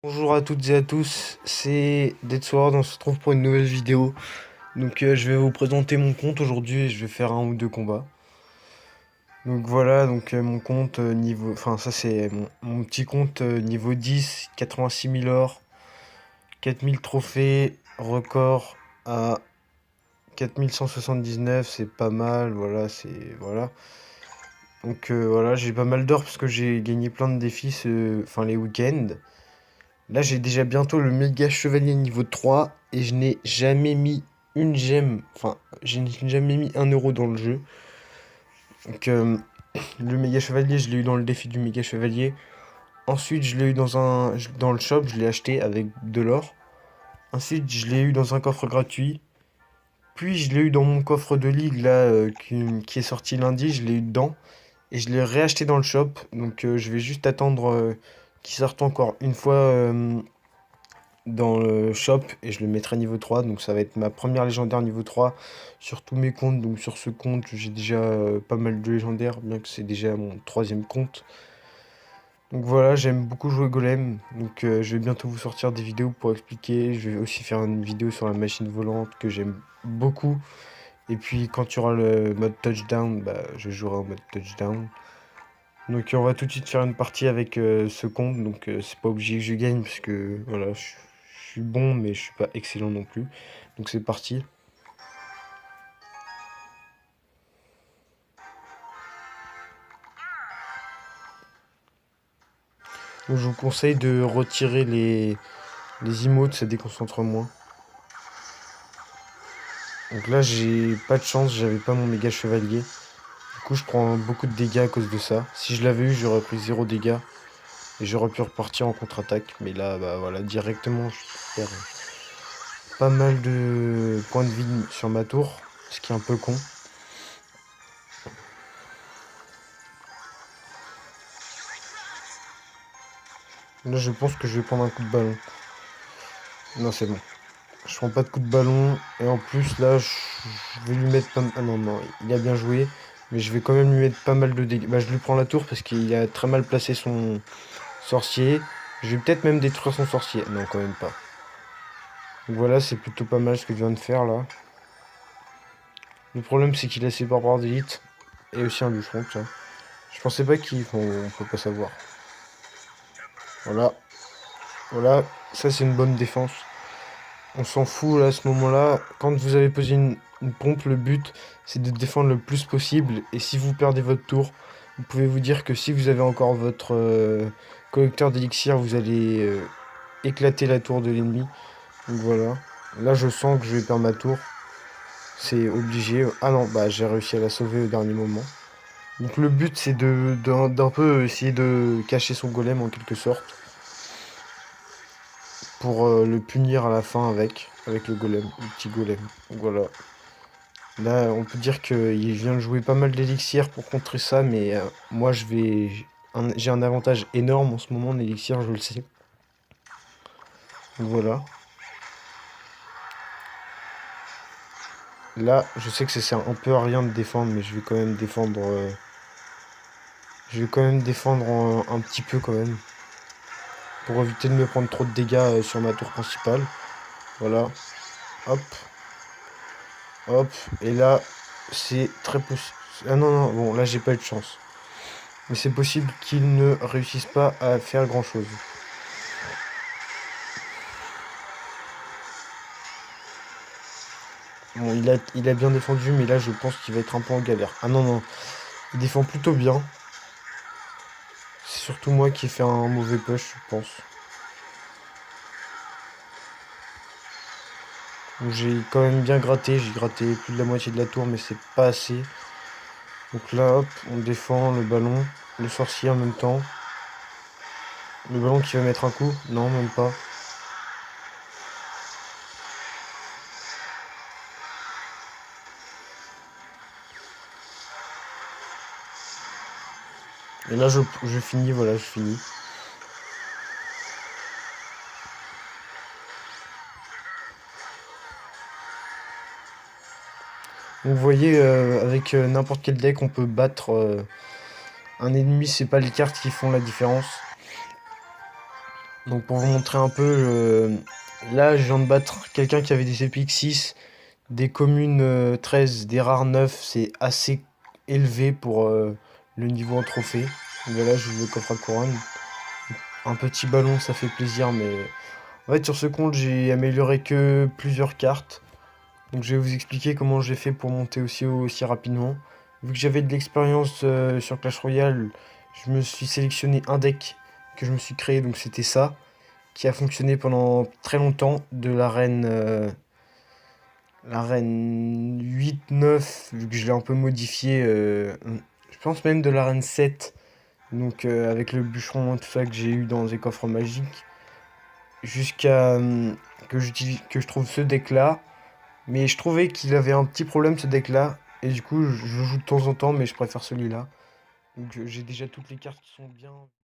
Bonjour à toutes et à tous, c'est Dead Sword, on se retrouve pour une nouvelle vidéo. Je vais vous présenter mon compte aujourd'hui et je vais faire un ou deux combats. Donc voilà, mon compte niveau... Enfin ça c'est mon petit compte niveau 10, 86 000 or, 4000 trophées, record à 4179, c'est pas mal, voilà, c'est... Voilà. Voilà, j'ai pas mal d'or parce que j'ai gagné plein de défis, enfin les week-ends. Là, j'ai déjà bientôt le méga chevalier niveau 3 et je n'ai jamais mis une gemme, enfin, je n'ai jamais mis 1 euro dans le jeu. Donc, euh, le méga chevalier, je l'ai eu dans le défi du méga chevalier. Ensuite, je l'ai eu dans le shop, je l'ai acheté avec de l'or. Ensuite, je l'ai eu dans un coffre gratuit. Puis, je l'ai eu dans mon coffre de ligue là, qui est sorti lundi, je l'ai eu dedans. Et je l'ai réacheté dans le shop. Je vais juste attendre qu'il sorte encore une fois dans le shop et je le mettrai niveau 3. Donc ça va être ma première légendaire niveau 3 sur tous mes comptes. Donc sur ce compte, j'ai déjà pas mal de légendaires, bien que c'est déjà mon troisième compte. Donc voilà, j'aime beaucoup jouer Golem. Je vais bientôt vous sortir des vidéos pour expliquer. Je vais aussi faire une vidéo sur la machine volante que j'aime beaucoup. Et puis quand il y aura le mode touchdown, bah, je jouerai en mode touchdown. On va tout de suite faire une partie avec ce compte. C'est pas obligé que je gagne parce que voilà, je suis bon mais je suis pas excellent non plus. Donc c'est parti. Donc je vous conseille de retirer les emotes, ça déconcentre moins. Donc là j'ai pas de chance, j'avais pas mon méga chevalier. Du coup je prends beaucoup de dégâts à cause de ça. Si je l'avais eu, j'aurais pris 0 dégâts. Et j'aurais pu repartir en contre-attaque. Mais là, bah voilà, directement, je perds pas mal de points de vie sur ma tour. Ce qui est un peu con. Là, je pense que je vais prendre un coup de ballon. Non, c'est bon. Je prends pas de coup de ballon. Et en plus, là, je vais lui mettre pas... Ah non, non, il a bien joué. Mais je vais quand même lui mettre pas mal de dégâts. Bah, je lui prends la tour parce qu'il a très mal placé son sorcier. Je vais peut-être même détruire son sorcier. Non, quand même pas. Donc voilà, c'est plutôt pas mal ce que je viens de faire, là. Le problème, c'est qu'il a ses barbares d'élite. Et aussi un bûcheron, tiens. Je pensais pas qu'il... Bon, on peut pas savoir. Voilà. Voilà. Ça, c'est une bonne défense. On s'en fout là à ce moment-là. Quand vous avez posé une pompe, le but c'est de défendre le plus possible. Et si vous perdez votre tour, vous pouvez vous dire que si vous avez encore votre collecteur d'élixir, vous allez éclater la tour de l'ennemi. Donc voilà. Là je sens que je vais perdre ma tour. C'est obligé. Ah non, bah j'ai réussi à la sauver au dernier moment. Donc le but c'est d'un peu essayer de cacher son golem en quelque sorte. Pour le punir à la fin avec le golem, le petit golem. Donc voilà. Là, on peut dire qu'il vient de jouer pas mal d'élixir pour contrer ça, mais moi j'ai un avantage énorme en ce moment en élixir, je le sais. Donc voilà. Là, je sais que ça sert un peu à rien de défendre, mais je vais quand même défendre. Je vais quand même défendre un petit peu quand même. Pour éviter de me prendre trop de dégâts sur ma tour principale. Voilà. Hop. Hop. Et là, c'est très possible. Ah non, non, bon, là j'ai pas eu de chance. Mais c'est possible qu'il ne réussisse pas à faire grand chose. Bon, il a bien défendu, mais là je pense qu'il va être un peu en galère. Ah non, non, il défend plutôt bien. C'est surtout moi qui ai fait un mauvais push, je pense. Donc j'ai quand même bien gratté, j'ai gratté plus de la moitié de la tour, mais c'est pas assez. Donc là, hop, on défend le ballon, le sorcier en même temps. Le ballon qui va mettre un coup? Non, même pas. Et là, je finis, voilà, je finis. Donc vous voyez, avec n'importe quel deck, on peut battre un ennemi, c'est pas les cartes qui font la différence. Donc pour vous montrer un peu, là je viens de battre quelqu'un qui avait des épiques 6, des communes 13, des rares 9, c'est assez élevé pour le niveau en trophée. Voilà, je veux le coffre à couronne. Un petit ballon, ça fait plaisir, mais en fait sur ce compte j'ai amélioré que plusieurs cartes. Donc je vais vous expliquer comment j'ai fait pour monter aussi rapidement. Vu que j'avais de l'expérience sur Clash Royale, je me suis sélectionné un deck que je me suis créé, donc c'était ça, qui a fonctionné pendant très longtemps, de l'arène 8-9, vu que je l'ai un peu modifié, je pense même de l'arène 7, donc avec le bûcheron et tout ça que j'ai eu dans les coffres magiques, jusqu'à que je trouve ce deck là. Mais je trouvais qu'il avait un petit problème ce deck là. Et du coup, je joue de temps en temps, mais je préfère celui-là. Donc j'ai déjà toutes les cartes qui sont bien.